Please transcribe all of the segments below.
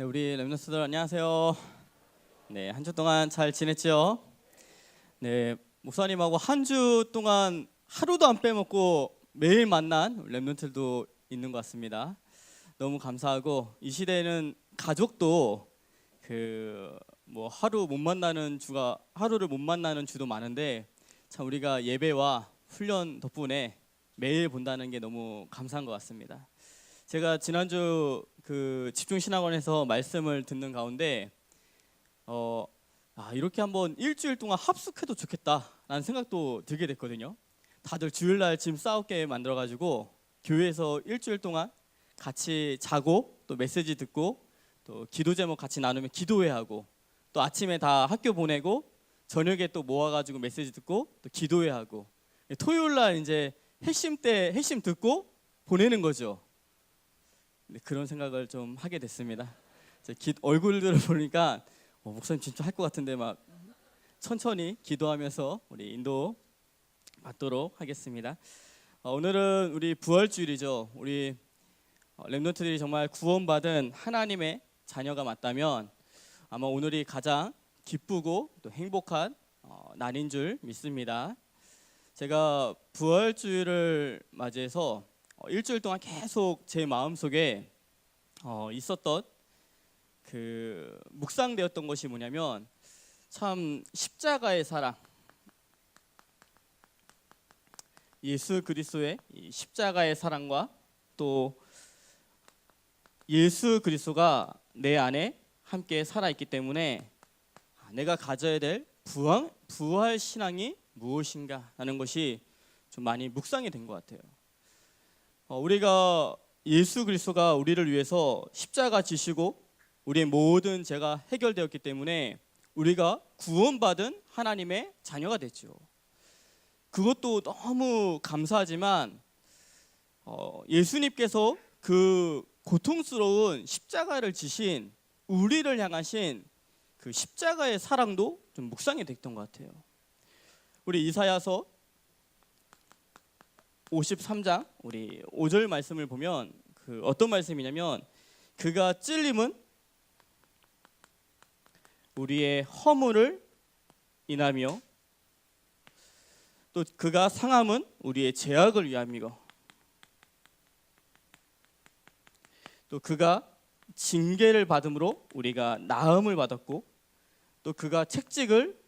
네, 우리 렘넌트들 안녕하세요. 네, 한 주 동안 잘 지냈죠? 네, 목사님하고 한 주 동안 하루도 안 빼먹고 매일 만난 렘넌트들도 있는 것 같습니다. 너무 감사하고 이 시대에는 가족도 하루를 못 만나는 주도 많은데 참 우리가 예배와 훈련 덕분에 매일 본다는 게 너무 감사한 것 같습니다. 제가 지난주 집중신학원에서 말씀을 듣는 가운데 이렇게 한번 일주일 동안 합숙해도 좋겠다라는 생각도 들게 됐거든요. 다들 주일날 짐 싸우게 만들어가지고 교회에서 일주일 동안 같이 자고 또 메시지 듣고 또 기도 제목 같이 나누면 기도회하고 또 아침에 다 학교 보내고 저녁에 또 모아가지고 메시지 듣고 또 기도회하고 토요일날 이제 핵심 듣고 보내는 거죠. 그런 생각을 좀 하게 됐습니다. 얼굴들을 보니까 목사님 진짜 할 것 같은데 막 천천히 기도하면서 우리 인도 받도록 하겠습니다. 오늘은 우리 부활주일이죠. 우리 렘넌트들이 정말 구원받은 하나님의 자녀가 맞다면 아마 오늘이 가장 기쁘고 또 행복한 날인 줄 믿습니다. 제가 부활주일을 맞이해서 일주일 동안 계속 제 마음속에 있었던 묵상되었던 것이 뭐냐면 참 십자가의 사랑, 예수 그리스도의 이 십자가의 사랑과 또 예수 그리스도가 내 안에 함께 살아있기 때문에 내가 가져야 될 부활 신앙이 무엇인가 하는 것이 좀 많이 묵상이 된 것 같아요. 우리가 예수 그리스도가 우리를 위해서 십자가 지시고 우리의 모든 죄가 해결되었기 때문에 우리가 구원받은 하나님의 자녀가 됐죠. 그것도 너무 감사하지만 예수님께서 그 고통스러운 십자가를 지신 우리를 향하신 그 십자가의 사랑도 좀 묵상이 됐던 것 같아요. 우리 이사야서 53장 우리 5절 말씀을 보면 어떤 말씀이냐면 그가 찔림은 우리의 허물을 인하며 또 그가 상함은 우리의 죄악을 위함이고 또 그가 징계를 받음으로 우리가 나음을 받았고 또 그가 채찍을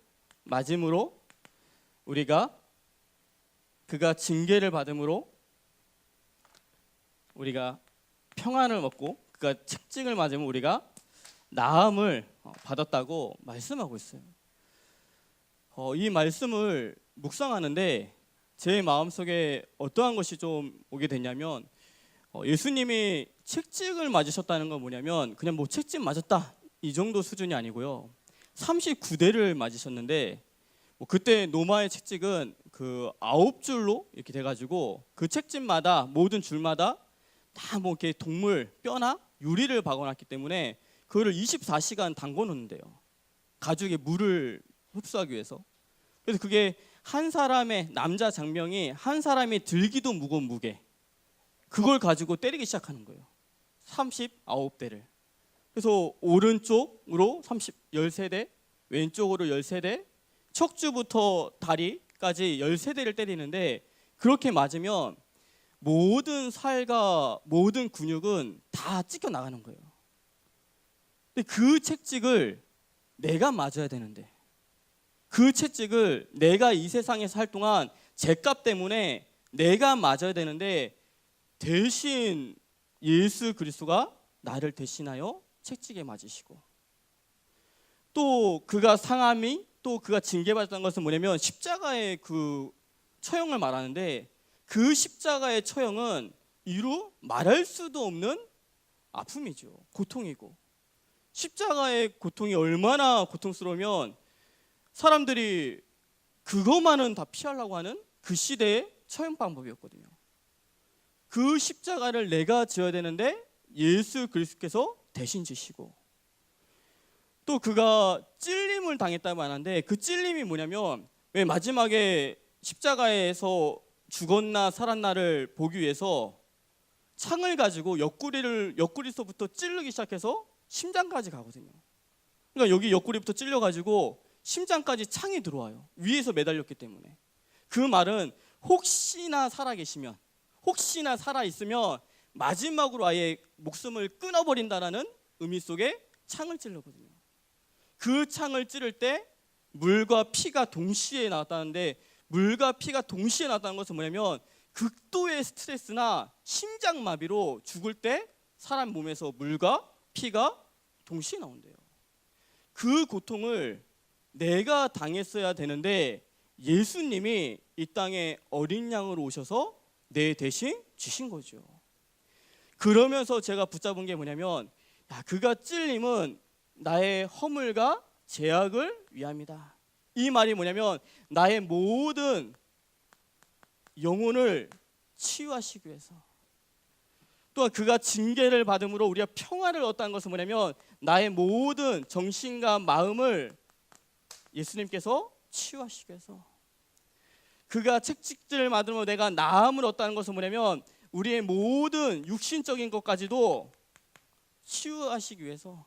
맞음으로 그가 징계를 받음으로 우리가 평안을 얻고 그가 채찍을 맞으면 우리가 나음을 받았다고 말씀하고 있어요. 이 말씀을 묵상하는데 제 마음속에 어떠한 것이 좀 오게 됐냐면 예수님이 채찍을 맞으셨다는 건 뭐냐면 그냥 뭐 채찍 맞았다 이 정도 수준이 아니고요. 39대를 맞으셨는데 그때 로마의 채찍은 9줄로 이렇게 돼가지고 그 채찍마다 모든 줄마다 다 뭐 이렇게 동물 뼈나 유리를 박아놨기 때문에 그거를 24시간 담궈 놓는데요. 가죽에 물을 흡수하기 위해서. 그래서 그게 한 사람의 남자 장병이 한 사람이 들기도 무거운 무게 그걸 가지고 때리기 시작하는 거예요. 39대를. 그래서 오른쪽으로 13대, 왼쪽으로 13대, 척추부터 다리까지 13대를 때리는데 그렇게 맞으면 모든 살과 모든 근육은 다 찢겨 나가는 거예요. 근데 그 채찍을 내가 맞아야 되는데 그 채찍을 내가 이 세상에서 살 동안 죄값 때문에 내가 맞아야 되는데 대신 예수 그리스도가 나를 대신하여 채찍에 맞으시고 또 그가 상함이 또 그가 징계받았던 것은 뭐냐면 십자가의 처형을 말하는데 그 십자가의 처형은 이루 말할 수도 없는 아픔이죠. 고통이고 십자가의 고통이 얼마나 고통스러우면 사람들이 그것만은 다 피하려고 하는 그 시대의 처형 방법이었거든요. 그 십자가를 내가 지어야 되는데 예수 그리스도께서 대신 지시고 또 그가 찔림을 당했다고 하는데 그 찔림이 뭐냐면 왜 마지막에 십자가에서 죽었나 살았나를 보기 위해서 창을 가지고 옆구리서부터 찌르기 시작해서 심장까지 가거든요. 그러니까 여기 옆구리부터 찔려가지고 심장까지 창이 들어와요. 위에서 매달렸기 때문에. 그 말은 혹시나 살아계시면, 혹시나 살아있으면 마지막으로 아예 목숨을 끊어버린다라는 의미 속에 창을 찔렀거든요. 그 창을 찌를 때 물과 피가 동시에 나왔다는데, 물과 피가 동시에 나왔다는 것은 뭐냐면 극도의 스트레스나 심장마비로 죽을 때 사람 몸에서 물과 피가 동시에 나온대요. 그 고통을 내가 당했어야 되는데 예수님이 이 땅에 어린 양으로 오셔서 내 대신 지신 거죠. 그러면서 제가 붙잡은 게 뭐냐면, 그가 찔림은 나의 허물과 죄악을 위함이다. 이 말이 뭐냐면 나의 모든 영혼을 치유하시기 위해서, 또한 그가 징계를 받음으로 우리가 평화를 얻었다는 것은 뭐냐면 나의 모든 정신과 마음을 예수님께서 치유하시기 위해서, 그가 채찍질을 받음으로 내가 나음을 얻었다는 것은 뭐냐면 우리의 모든 육신적인 것까지도 치유하시기 위해서,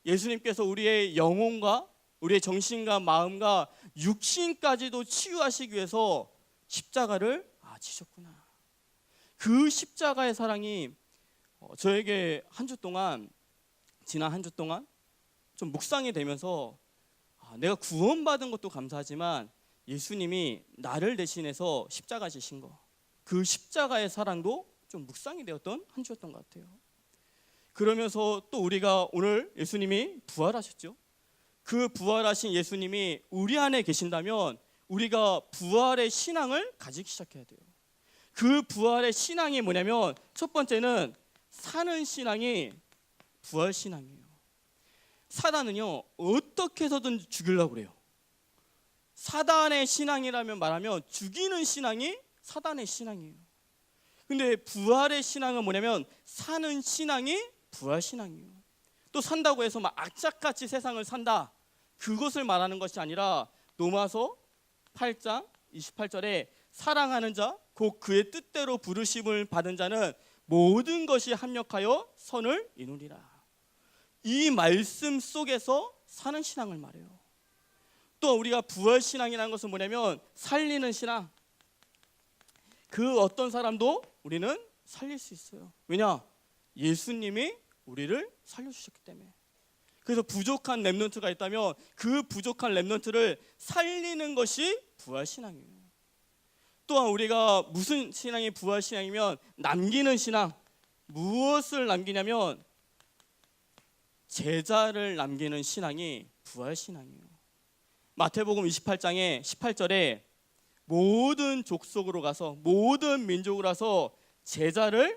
예수님께서 우리의 영혼과 우리의 정신과 마음과 육신까지도 치유하시기 위해서 십자가를 지셨구나. 그 십자가의 사랑이 저에게 지난 한 주 동안 좀 묵상이 되면서 내가 구원받은 것도 감사하지만 예수님이 나를 대신해서 십자가 지신 거, 그 십자가의 사랑도 좀 묵상이 되었던 한 주였던 것 같아요. 그러면서 또 우리가 오늘 예수님이 부활하셨죠. 그 부활하신 예수님이 우리 안에 계신다면 우리가 부활의 신앙을 가지기 시작해야 돼요. 그 부활의 신앙이 뭐냐면 첫 번째는 사는 신앙이 부활 신앙이에요. 사단은요 어떻게 해서든 죽이려고 그래요. 사단의 신앙이라면 말하면 죽이는 신앙이 사단의 신앙이에요. 근데 부활의 신앙은 뭐냐면 사는 신앙이 부활 신앙이에요. 또 산다고 해서 막 악착같이 세상을 산다, 그것을 말하는 것이 아니라 로마서 8장 28절에 사랑하는 자 곧 그의 뜻대로 부르심을 받은 자는 모든 것이 합력하여 선을 이루리라. 이 말씀 속에서 사는 신앙을 말해요. 또 우리가 부활 신앙이라는 것은 뭐냐면 살리는 신앙. 그 어떤 사람도 우리는 살릴 수 있어요. 왜냐? 예수님이 우리를 살려주셨기 때문에. 그래서 부족한 렘넌트가 있다면 그 부족한 렘넌트를 살리는 것이 부활 신앙이에요. 또한 우리가 무슨 신앙이 부활 신앙이면 남기는 신앙. 무엇을 남기냐면 제자를 남기는 신앙이 부활 신앙이에요. 마태복음 28장에 18절에 모든 족속으로 가서 모든 민족으로 가서 제자를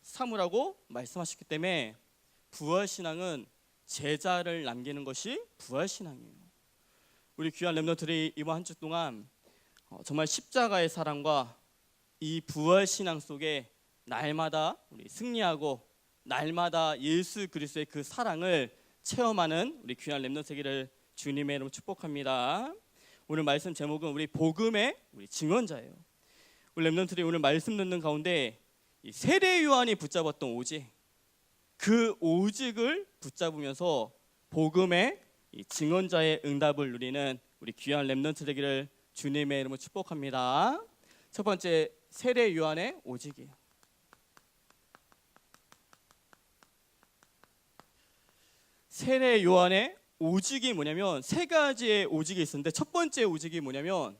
삼으라고 말씀하셨기 때문에 부활 신앙은 제자를 남기는 것이 부활 신앙이에요. 우리 귀한 렘넌트들이 이번 한 주 동안 정말 십자가의 사랑과 이 부활 신앙 속에 날마다 우리 승리하고 날마다 예수 그리스도의 그 사랑을 체험하는 우리 귀한 렘넌트들을 주님의 이름으로 축복합니다. 오늘 말씀 제목은 우리 복음의 우리 증언자예요. 우리 렘넌트들이 오늘 말씀 듣는 가운데 이 세례 요한이 붙잡았던 오직, 그 오직을 붙잡으면서 복음의 이 증언자의 응답을 누리는 우리 귀한 렘넌트 되기를 주님의 이름으로 축복합니다. 첫 번째, 세례 요한의 오직이에요. 세례 요한의 오직이 뭐냐면 세 가지의 오직이 있었는데 첫 번째 오직이 뭐냐면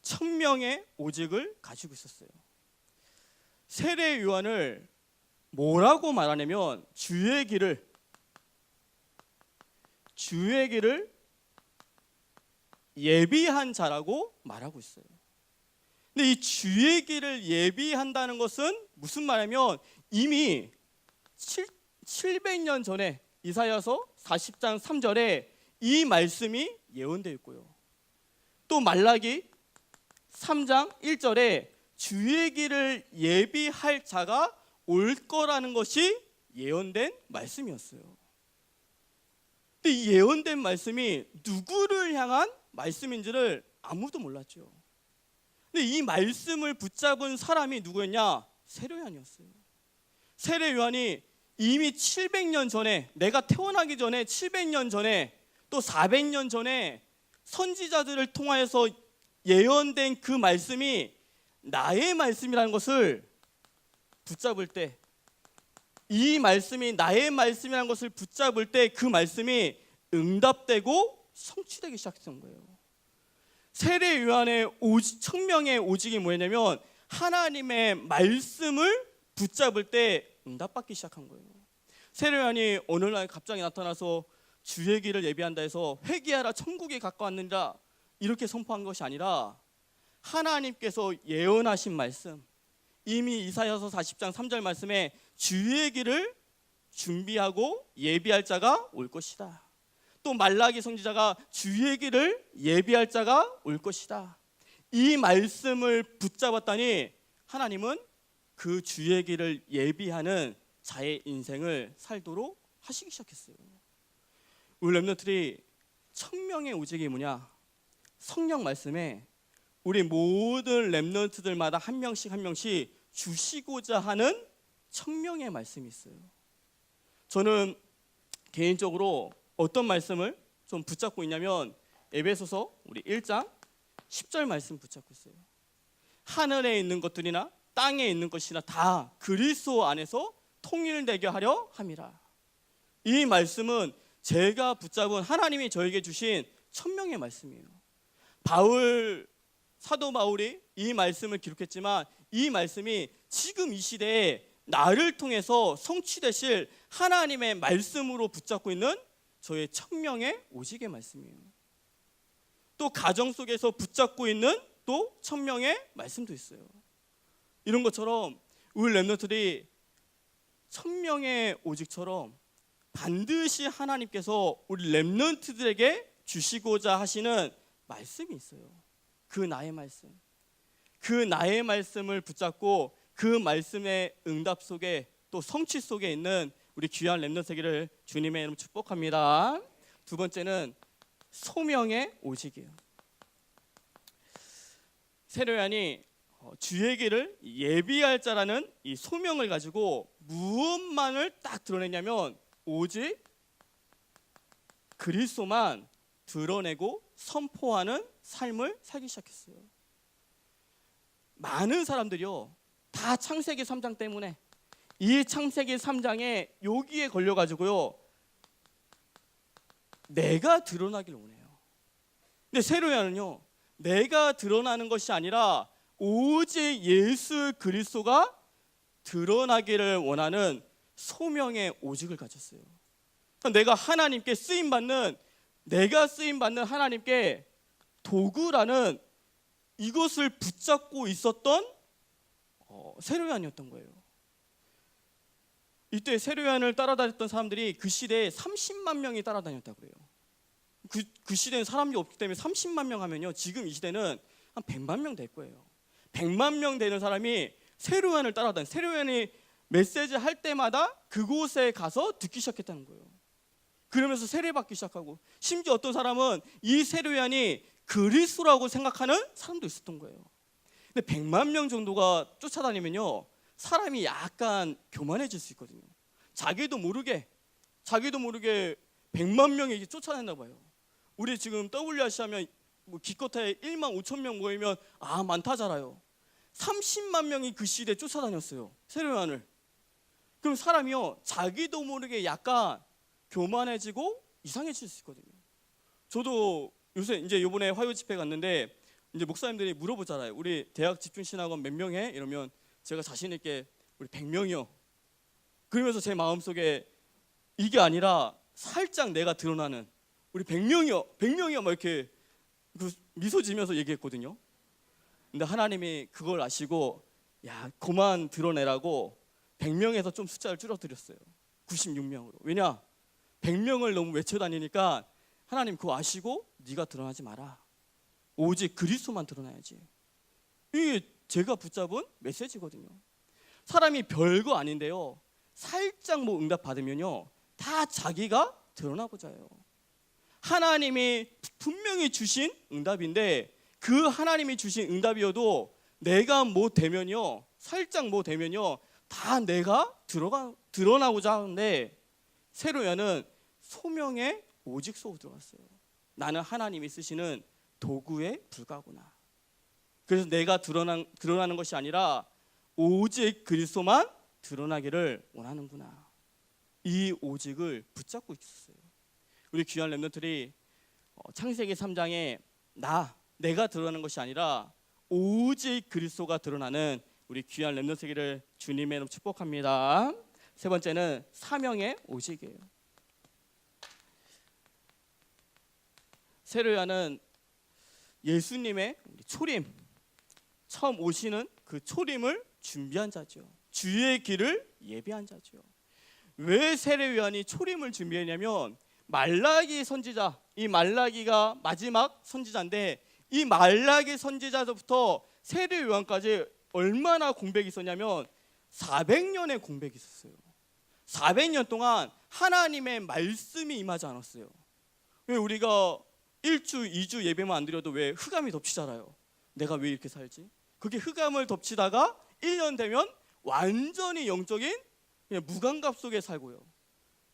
1000명의 오직을 가지고 있었어요. 세례 요한을 뭐라고 말하냐면 주의 길을 예비한 자라고 말하고 있어요. 근데 이 주의 길을 예비한다는 것은 무슨 말이냐면 이미 700년 전에 이사야서 40장 3절에 이 말씀이 예언되어 있고요. 또 말라기 3장 1절에 주의 길을 예비할 자가 올 거라는 것이 예언된 말씀이었어요. 근데 이 예언된 말씀이 누구를 향한 말씀인지를 아무도 몰랐죠. 근데 이 말씀을 붙잡은 사람이 누구였냐? 세례 요한이었어요. 세례 요한이 이미 700년 전에, 내가 태어나기 전에 700년 전에 또 400년 전에 선지자들을 통하여서 예언된 그 말씀이 나의 말씀이라는 것을 붙잡을 때, 이 말씀이 나의 말씀이라는 것을 붙잡을 때 그 말씀이 응답되고 성취되기 시작했던 거예요. 세례 요한의 청명의 오직이 뭐냐면 하나님의 말씀을 붙잡을 때 응답받기 시작한 거예요. 세례 요한이 어느 날 갑자기 나타나서 주의 길을 예비한다 해서 회개하라 천국에 가까웠느니라 이렇게 선포한 것이 아니라 하나님께서 예언하신 말씀, 이미 이사야서 40장 3절 말씀에 주의 길을 준비하고 예비할 자가 올 것이다. 또 말라기 선지자가 주의 길을 예비할 자가 올 것이다. 이 말씀을 붙잡았더니 하나님은 그 주의 길을 예비하는 자의 인생을 살도록 하시기 시작했어요. 우리 렘넌트들이 청명의 오직이 뭐냐? 성령 말씀에 우리 모든 렘넌트들마다 한 명씩 주시고자 하는 청명의 말씀이 있어요. 저는 개인적으로 어떤 말씀을 좀 붙잡고 있냐면 에베소서 우리 1장 10절 말씀 붙잡고 있어요. 하늘에 있는 것들이나 땅에 있는 것이나 다 그리스도 안에서 통일되게 하려 함이라. 이 말씀은 제가 붙잡은 하나님이 저에게 주신 천명의 말씀이에요. 사도 바울이 이 말씀을 기록했지만 이 말씀이 지금 이 시대에 나를 통해서 성취되실 하나님의 말씀으로 붙잡고 있는 저의 천명의 오직의 말씀이에요. 또 가정 속에서 붙잡고 있는 또 천명의 말씀도 있어요. 이런 것처럼 우리 렘넌트들이 천명의 오직처럼 반드시 하나님께서 우리 렘넌트들에게 주시고자 하시는 말씀이 있어요. 그 나의 말씀, 그 나의 말씀을 붙잡고 그 말씀의 응답 속에 또 성취 속에 있는 우리 귀한 렘넌트 되기를 주님의 이름 축복합니다. 두 번째는 소명의 오직이에요. 세례 요한이 주의 길을 예비할 자라는 이 소명을 가지고 무엇만을 딱 드러냈냐면 오직 그리스도만 드러내고 선포하는 삶을 살기 시작했어요. 많은 사람들이요 다 창세기 3장 때문에 이 창세기 3장에 여기에 걸려가지고요 내가 드러나길 원해요. 근데 세례 요한은요 내가 드러나는 것이 아니라 오직 예수 그리스도가 드러나기를 원하는 소명의 오직을 가졌어요. 내가 하나님께 내가 쓰임받는 하나님께 도구라는 이것을 붙잡고 있었던 세례 요한이었던 거예요. 이때 세례 요한을 따라다녔던 사람들이 그 시대에 30만 명이 따라다녔다고 그래요. 그 시대는 사람이 없기 때문에 30만 명 하면요 지금 이 시대는 한 100만 명 될 거예요. 100만 명 되는 사람이 세례 요한을 세례 요한이 메시지 할 때마다 그곳에 가서 듣기 시작했다는 거예요. 그러면서 세례받기 시작하고 심지어 어떤 사람은 이 세례 요한이 그리스도라고 생각하는 사람도 있었던 거예요. 근데 100만 명 정도가 쫓아다니면요 사람이 약간 교만해질 수 있거든요. 자기도 모르게 100만 명이 쫓아낸다 봐요. 우리 지금 WRC 하면 기껏해 1만 5천 명 모이면 많다잖아요. 30만 명이 그 시대에 쫓아다녔어요 세례 요한을. 그럼 사람이요 자기도 모르게 약간 교만해지고 이상해질 수 있거든요. 저도 요새 이제 이번에 화요 집회 갔는데 이제 목사님들이 물어보잖아요. 우리 대학 집중신학원 몇 명 해? 이러면 제가 자신 있게 우리 100명이요. 그러면서 제 마음속에 이게 아니라 살짝 내가 드러나는 우리 100명이요 막 이렇게 미소 지면서 얘기했거든요. 근데 하나님이 그걸 아시고 그만 드러내라고 100명에서 좀 숫자를 줄어들였어요. 96명으로. 왜냐? 100명을 너무 외쳐다니니까 하나님 그거 아시고 네가 드러나지 마라. 오직 그리스도만 드러나야지. 이게 제가 붙잡은 메시지거든요. 사람이 별거 아닌데요. 살짝 응답 받으면요. 다 자기가 드러나고자 해요. 하나님이 분명히 주신 응답인데 그 하나님이 주신 응답이어도 내가 뭐 되면요. 살짝 뭐 되면요. 다 내가 드러나고자 하는데 세례요한은 소명의 오직 속으로 들어갔어요. 나는 하나님이 쓰시는 도구에 불과하구나. 그래서 내가 드러나는 것이 아니라 오직 그리스도만 드러나기를 원하는구나. 이 오직을 붙잡고 있었어요. 우리 귀한 렘넌트들이 창세기 3장에 내가 드러나는 것이 아니라 오직 그리스도가 드러나는 우리 귀한 렘넌트들을 주님의 이름으로 축복합니다. 세 번째는 사명의 오직이에요. 세례요한은 예수님의 초림, 처음 오시는 그 초림을 준비한 자죠. 주의 길을 예비한 자죠. 왜 세례요한이 초림을 준비했냐면 말라기 선지자, 이 말라기가 마지막 선지자인데 이 말라기 선지자부터 세례요한까지 얼마나 공백이 있었냐면 400년의 공백이 있었어요. 400년 동안 하나님의 말씀이 임하지 않았어요. 왜 우리가 1주, 2주 예배만 안 드려도 왜 흑암이 덮치잖아요. 내가 왜 이렇게 살지? 그게 흑암을 덮치다가 1년 되면 완전히 영적인 그냥 무감각 속에 살고요.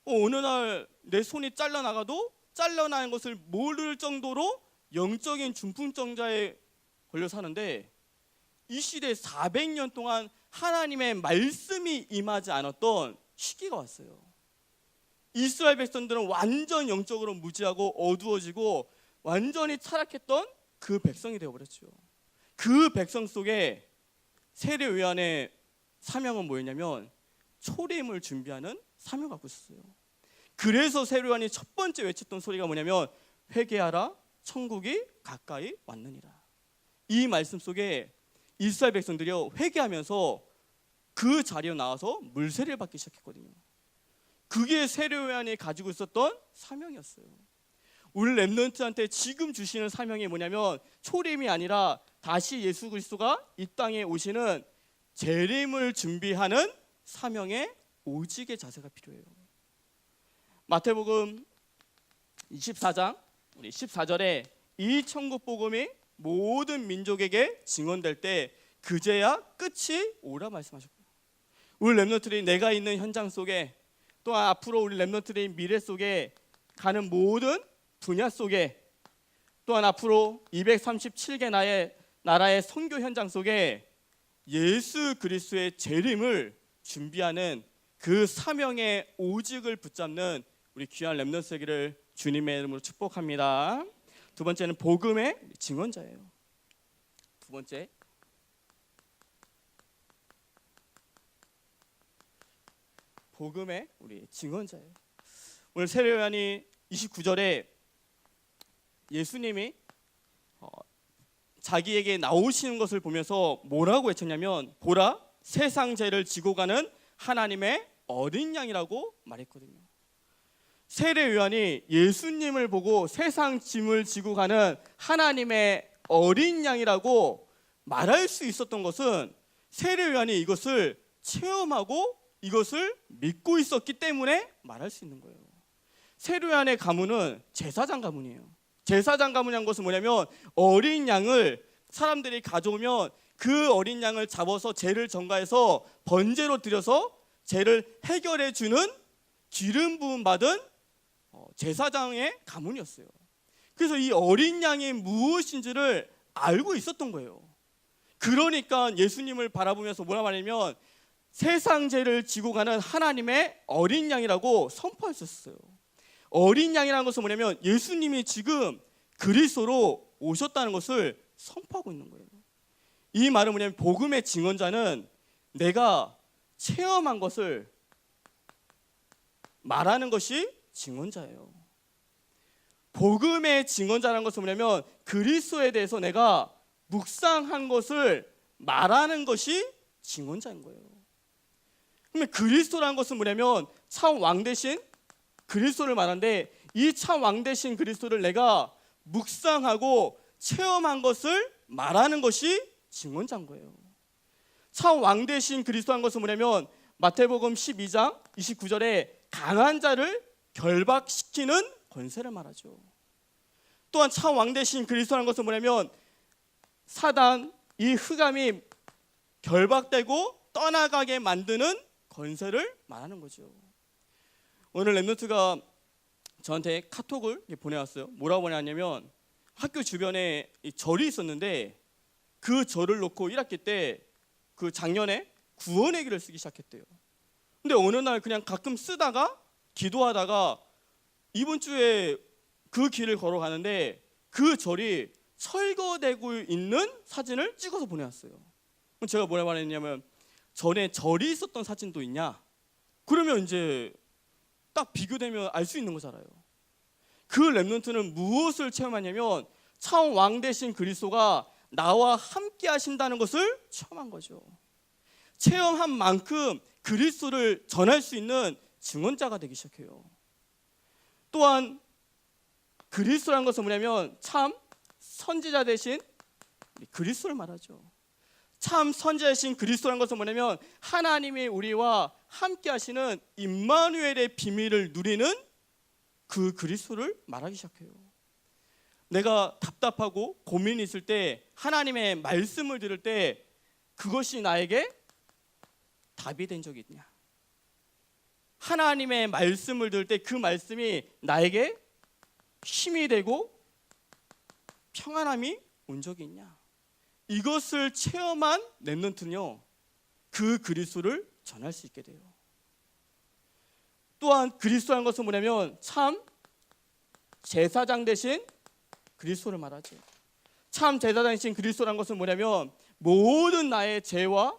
어느 날 내 손이 잘라나가도 잘라나는 것을 모를 정도로 영적인 중풍정자에 걸려 사는데 이 시대에 400년 동안 하나님의 말씀이 임하지 않았던 시기가 왔어요. 이스라엘 백성들은 완전 영적으로 무지하고 어두워지고 완전히 타락했던 그 백성이 되어버렸죠. 그 백성 속에 세례요한의 사명은 뭐였냐면 초림을 준비하는 사명을 갖고 있었어요. 그래서 세례요한이 첫 번째 외쳤던 소리가 뭐냐면 회개하라, 천국이 가까이 왔느니라. 이 말씀 속에 이스라엘 백성들이 회개하면서 그 자리에 나와서 물세례를 받기 시작했거든요. 그게 세례요한이 가지고 있었던 사명이었어요. 우리 렘넌트한테 지금 주시는 사명이 뭐냐면 초림이 아니라 다시 예수 그리스도가 이 땅에 오시는 재림을 준비하는 사명의 오직의 자세가 필요해요. 마태복음 24장 우리 14절에 이 천국 복음이 모든 민족에게 증언될 때 그제야 끝이 오라 말씀하셨고요. 우리 렘넌트들이 내가 있는 현장 속에 또한 앞으로 우리 렘넌트들의 미래 속에 가는 모든 분야 속에 또한 앞으로 237개 나라의 선교 현장 속에 예수 그리스도의 재림을 준비하는 그 사명의 오직을 붙잡는 우리 귀한 렘넌트 세기를 주님의 이름으로 축복합니다. 두 번째는 복음의 증언자예요. 두 번째 복음의 우리 증언자예요. 오늘 세례요한이 29절에 예수님이 자기에게 나오시는 것을 보면서 뭐라고 외쳤냐면 보라 세상 죄를 지고 가는 하나님의 어린 양이라고 말했거든요. 세례요한이 예수님을 보고 세상 짐을 지고 가는 하나님의 어린 양이라고 말할 수 있었던 것은 세례요한이 이것을 체험하고 이것을 믿고 있었기 때문에 말할 수 있는 거예요. 세례요한의 가문은 제사장 가문이에요. 제사장 가문이란 것은 뭐냐면 어린 양을 사람들이 가져오면 그 어린 양을 잡아서 죄를 전가해서 번제로 드려서 죄를 해결해 주는 기름 부음 받은 제사장의 가문이었어요. 그래서 이 어린 양이 무엇인지를 알고 있었던 거예요. 그러니까 예수님을 바라보면서 뭐라 말하냐면 세상 죄를 지고 가는 하나님의 어린 양이라고 선포했었어요. 어린 양이라는 것은 뭐냐면 예수님이 지금 그리스도로 오셨다는 것을 선포하고 있는 거예요. 이 말은 뭐냐면 복음의 증언자는 내가 체험한 것을 말하는 것이 증언자예요. 복음의 증언자라는 것은 뭐냐면 그리스도에 대해서 내가 묵상한 것을 말하는 것이 증언자인 거예요. 그러면 그리스도라는 것은 뭐냐면 참 왕 대신 그리스도를 말하는데 이 참 왕 대신 그리스도를 내가 묵상하고 체험한 것을 말하는 것이 증언자인 거예요. 참 왕 대신 그리스도한 것은 뭐냐면 마태복음 12장 29절에 강한 자를 결박시키는 권세를 말하죠. 또한 참 왕 대신 그리스도라는 것은 뭐냐면 사단 이 흑암이 결박되고 떠나가게 만드는 권세를 말하는 거죠. 오늘 랩노트가 저한테 카톡을 보내왔어요. 뭐라고 보내왔냐면 학교 주변에 이 절이 있었는데 그 절을 놓고 1학기 때 그 작년에 구원의 길을 쓰기 시작했대요. 근데 어느 날 그냥 가끔 쓰다가 기도하다가 이번 주에 그 길을 걸어가는데 그 절이 철거되고 있는 사진을 찍어서 보내왔어요. 그럼 제가 뭐라 말했냐면 전에 절이 있었던 사진도 있냐? 그러면 이제 딱 비교되면 알 수 있는 거잖아요. 그 랩넌트는 무엇을 체험하냐면 참 왕 되신 그리스도가 나와 함께 하신다는 것을 체험한 거죠. 체험한 만큼 그리스도를 전할 수 있는 증언자가 되기 시작해요. 또한 그리스도라는 것은 뭐냐면 참 선지자 되신 그리스도를 말하죠. 참 선지자이신 그리스도라는 것은 뭐냐면 하나님이 우리와 함께 하시는 임마누엘의 비밀을 누리는 그 그리스도를 말하기 시작해요. 내가 답답하고 고민이 있을 때 하나님의 말씀을 들을 때 그것이 나에게 답이 된 적이 있냐? 하나님의 말씀을 들을 때 그 말씀이 나에게 힘이 되고 평안함이 온 적이 있냐? 이것을 체험한 랩넌트는요 그 그리스도를 전할 수 있게 돼요. 또한 그리스도라는 것은 뭐냐면 참 제사장 되신 그리스도를 말하죠. 참 제사장이신 그리스도라는 것은 뭐냐면 모든 나의 죄와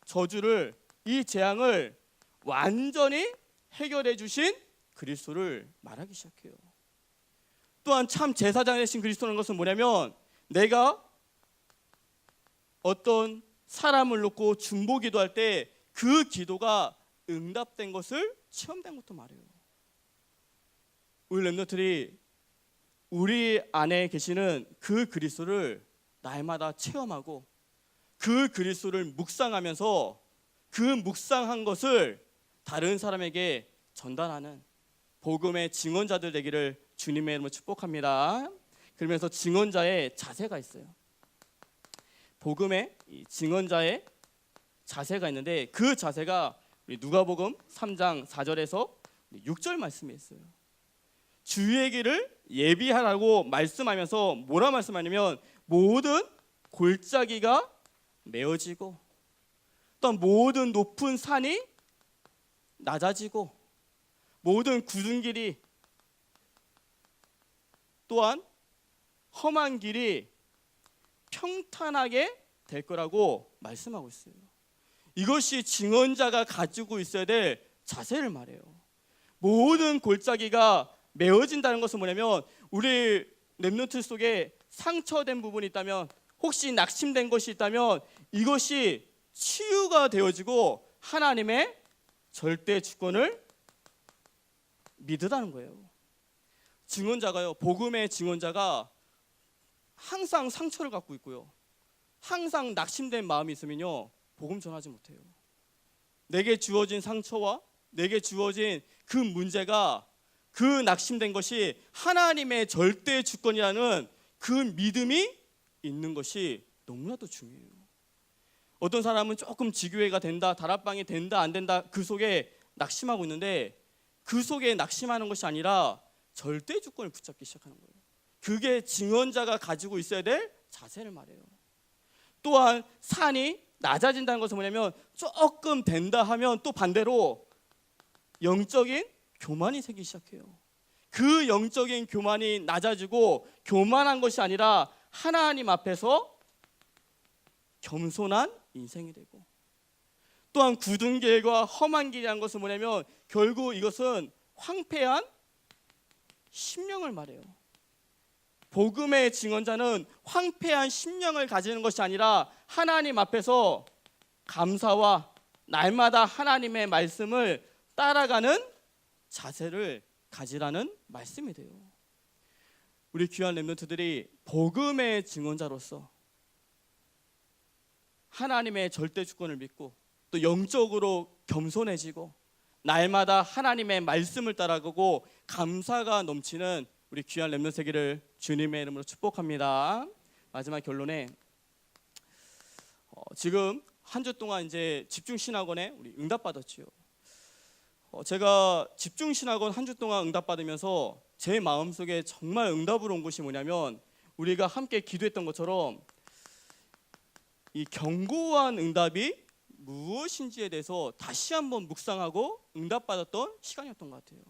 저주를 이 재앙을 완전히 해결해 주신 그리스도를 말하기 시작해요. 또한 참 제사장 되신 그리스도라는 것은 뭐냐면 내가 어떤 사람을 놓고 중보 기도할 때 그 기도가 응답된 것을 체험된 것도 말해요. 우리 랩너들이 우리 안에 계시는 그 그리스도를 날마다 체험하고 그 그리스도를 묵상하면서 그 묵상한 것을 다른 사람에게 전달하는 복음의 증언자들 되기를 주님의 이름으로 축복합니다. 그러면서 증언자의 자세가 있어요. 복음의 증언자의 자세가 있는데 그 자세가 누가복음 3장 4절에서 6절 말씀에 있어요. 주의 길을 예비하라고 말씀하면서 뭐라 말씀하냐면 모든 골짜기가 메어지고 또 모든 높은 산이 낮아지고 모든 굳은 길이 또한 험한 길이 평탄하게 될 거라고 말씀하고 있어요. 이것이 증언자가 가지고 있어야 될 자세를 말해요. 모든 골짜기가 메어진다는 것은 뭐냐면 우리 랩노트 속에 상처된 부분이 있다면 혹시 낙심된 것이 있다면 이것이 치유가 되어지고 하나님의 절대 주권을 믿으라는 거예요. 증언자가요, 복음의 증언자가 항상 상처를 갖고 있고요, 항상 낙심된 마음이 있으면요 복음 전하지 못해요. 내게 주어진 상처와 내게 주어진 그 문제가 그 낙심된 것이 하나님의 절대 주권이라는 그 믿음이 있는 것이 너무나도 중요해요. 어떤 사람은 조금 지교회가 된다, 다락방이 된다 안 된다 그 속에 낙심하고 있는데 그 속에 낙심하는 것이 아니라 절대 주권을 붙잡기 시작하는 거예요. 그게 증언자가 가지고 있어야 될 자세를 말해요. 또한 산이 낮아진다는 것은 뭐냐면 조금 된다 하면 또 반대로 영적인 교만이 생기기 시작해요. 그 영적인 교만이 낮아지고 교만한 것이 아니라 하나님 앞에서 겸손한 인생이 되고 또한 굳은 길과 험한 길이라는 것은 뭐냐면 결국 이것은 황폐한 심령을 말해요. 복음의 증언자는 황폐한 심령을 가지는 것이 아니라 하나님 앞에서 감사와 날마다 하나님의 말씀을 따라가는 자세를 가지라는 말씀이 돼요. 우리 귀한 랩런트들이 복음의 증언자로서 하나님의 절대 주권을 믿고 또 영적으로 겸손해지고 날마다 하나님의 말씀을 따라가고 감사가 넘치는 우리 귀한 랩런트 세기를 주님의 이름으로 축복합니다. 마지막 결론에 지금 한 주 동안 이제 집중신학원에 우리 응답받았지요. 제가 집중신학원 한 주 동안 응답받으면서 제 마음속에 정말 응답으로 온 것이 뭐냐면, 우리가 함께 기도했던 것처럼 이 견고한 응답이 무엇인지에 대해서 다시 한번 묵상하고 응답받았던 시간이었던 것 같아요.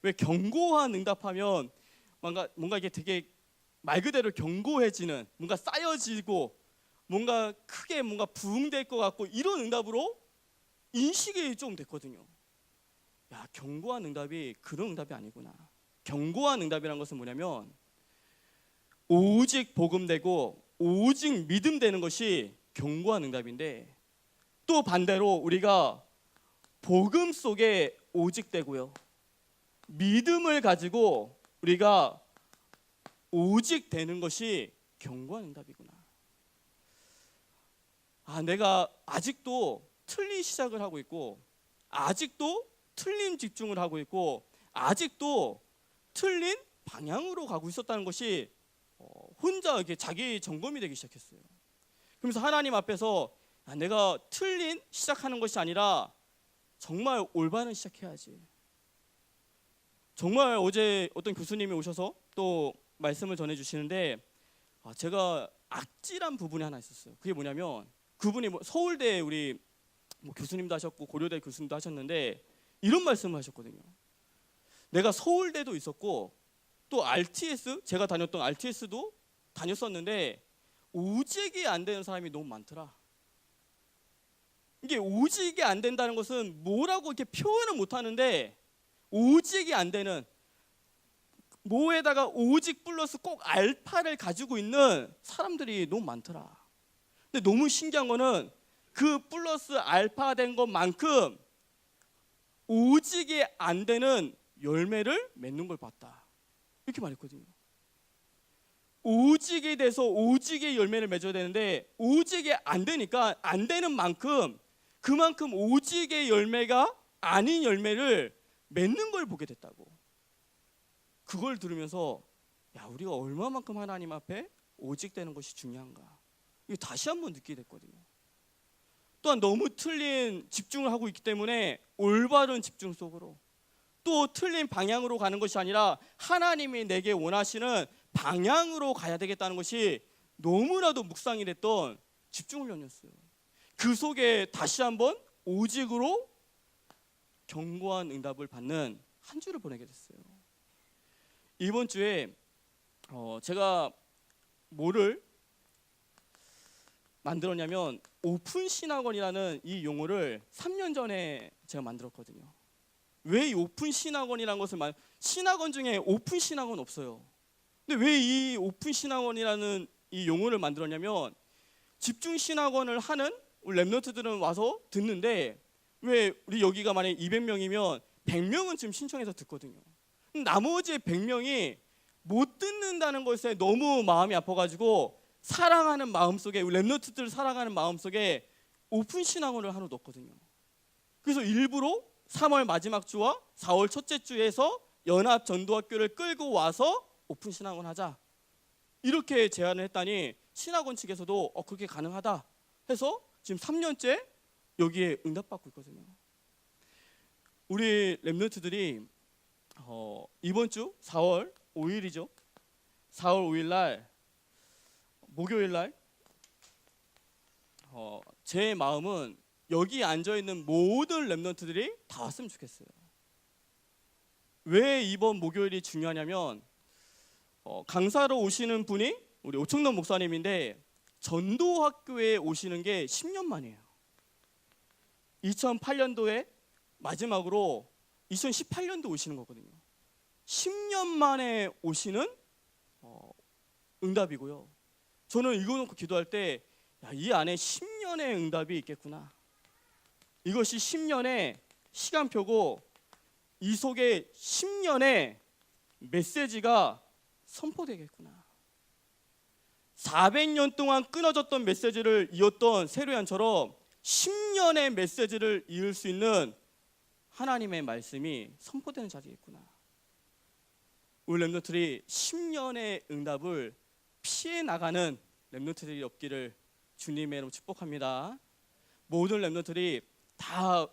왜 견고한 응답하면 뭔가 이게 되게 말 그대로 견고해지는, 뭔가 쌓여지고 뭔가 크게 뭔가 부흥될 것 같고, 이런 응답으로 인식이 좀 됐거든요. 야, 견고한 응답이 그런 응답이 아니구나. 견고한 응답이란 것은 뭐냐면 오직 복음되고 오직 믿음되는 것이 견고한 응답인데, 또 반대로 우리가 복음 속에 오직되고요, 믿음을 가지고 우리가 오직 되는 것이 견고한 응답이구나. 내가 아직도 틀린 시작을 하고 있고, 아직도 틀린 집중을 하고 있고, 아직도 틀린 방향으로 가고 있었다는 것이 혼자 이렇게 자기 점검이 되기 시작했어요. 그러면서 하나님 앞에서 내가 틀린 시작하는 것이 아니라 정말 올바른 시작해야지. 정말 어제 어떤 교수님이 오셔서 또 말씀을 전해주시는데, 제가 악질한 부분이 하나 있었어요. 그게 뭐냐면, 그분이 서울대 우리 교수님도 하셨고 고려대 교수님도 하셨는데 이런 말씀을 하셨거든요. 내가 서울대도 있었고 또 RTS, 제가 다녔던 RTS도 다녔었는데 오직이 안 되는 사람이 너무 많더라. 이게 오직이 안 된다는 것은 뭐라고 이렇게 표현을 못 하는데, 오직이 안 되는, 뭐에다가 오직 플러스 꼭 알파를 가지고 있는 사람들이 너무 많더라. 근데 너무 신기한 거는 그 플러스 알파 된 것만큼 오직이 안 되는 열매를 맺는 걸 봤다. 이렇게 말했거든요. 오직이 돼서 오직의 열매를 맺어야 되는데 오직이 안 되니까, 안 되는 만큼 그만큼 오직의 열매가 아닌 열매를 맺는 걸 보게 됐다고. 그걸 들으면서 우리가 얼마만큼 하나님 앞에 오직되는 것이 중요한가, 이거 다시 한번 느끼게 됐거든요. 또한 너무 틀린 집중을 하고 있기 때문에 올바른 집중 속으로, 또 틀린 방향으로 가는 것이 아니라 하나님이 내게 원하시는 방향으로 가야 되겠다는 것이 너무나도 묵상이 됐던 집중훈련이었어요. 그 속에 다시 한번 오직으로 견고한 응답을 받는 한 주를 보내게 됐어요. 이번 주에 제가 뭐를 만들었냐면, 오픈 신학원이라는 이 용어를 3년 전에 제가 만들었거든요. 왜 이 오픈 신학원이라는 것을 신학원 중에 오픈 신학원 없어요. 근데 왜 이 오픈 신학원이라는 이 용어를 만들었냐면, 집중 신학원을 하는 우리 랩런트들은 와서 듣는데, 왜 우리 여기가 만약에 200명이면 100명은 지금 신청해서 듣거든요. 나머지 100명이 못 듣는다는 것에 너무 마음이 아파가지고 사랑하는 마음속에, 우리 랩런트들을 사랑하는 마음속에 오픈 신학원을 하나 넣었거든요. 그래서 일부러 3월 마지막 주와 4월 첫째 주에서 연합 전도학교를 끌고 와서 오픈 신학원 하자, 이렇게 제안을 했더니 신학원 측에서도 그렇게 가능하다 해서 지금 3년째 여기에 응답받고 있거든요. 우리 랩런트들이 이번 주 4월 5일이죠. 4월 5일 날 목요일 날 제 마음은 여기 앉아 있는 모든 랩런트들이 다 왔으면 좋겠어요. 왜 이번 목요일이 중요하냐면, 강사로 오시는 분이 우리 오청돈 목사님인데 전도학교에 오시는 게 10년 만이에요. 2008년도에 마지막으로 2018년도 오시는 거거든요. 10년 만에 오시는 응답이고요. 저는 이거 놓고 기도할 때, 이 안에 10년의 응답이 있겠구나. 이것이 10년의 시간표고, 이 속에 10년의 메시지가 선포되겠구나. 400년 동안 끊어졌던 메시지를 이었던 세례요한처럼 10년의 메시지를 이을 수 있는 하나님의 말씀이 선포되는 자리겠구나. 우리 랩런트들이 10년의 응답을 피해 나가는 랩런트들이 없기를 주님의 이름으로 축복합니다. 모든 렘넌트들이 다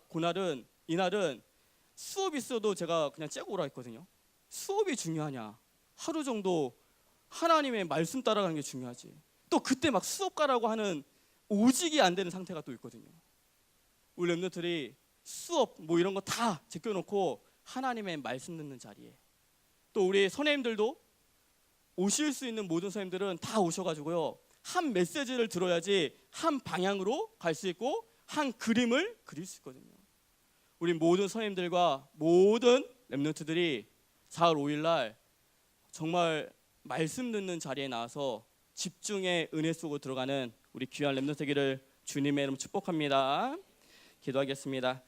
이날은 수업이 있어도 제가 그냥 째고 오라 했거든요. 수업이 중요하냐? 하루 정도 하나님의 말씀 따라가는 게 중요하지. 또 그때 막 수업 가라고 하는 오직이 안 되는 상태가 또 있거든요. 우리 렘넌트들이 수업 뭐 이런 거 다 제껴놓고 하나님의 말씀 듣는 자리에, 또 우리 선생님들도 오실 수 있는 모든 선생님들은 다 오셔가지고요, 한 메시지를 들어야지 한 방향으로 갈 수 있고 한 그림을 그릴 수 있거든요. 우리 모든 선생님들과 모든 렘넌트들이 4월 5일 날 정말 말씀 듣는 자리에 나와서 집중의 은혜 속으로 들어가는 우리 귀한 렘넌트 되기를 주님의 이름 축복합니다. 기도하겠습니다.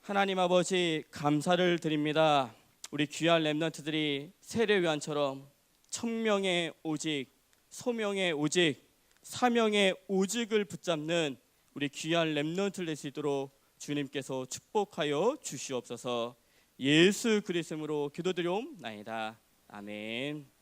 하나님 아버지, 감사를 드립니다. 우리 귀한 렘넌트들이 세례요한처럼 천명의 오직, 소명의 오직, 사명의 오직을 붙잡는 우리 귀한 렘넌트를 될 수 있도록 주님께서 축복하여 주시옵소서. 예수 그리스도로 기도드리옵나이다. 아멘.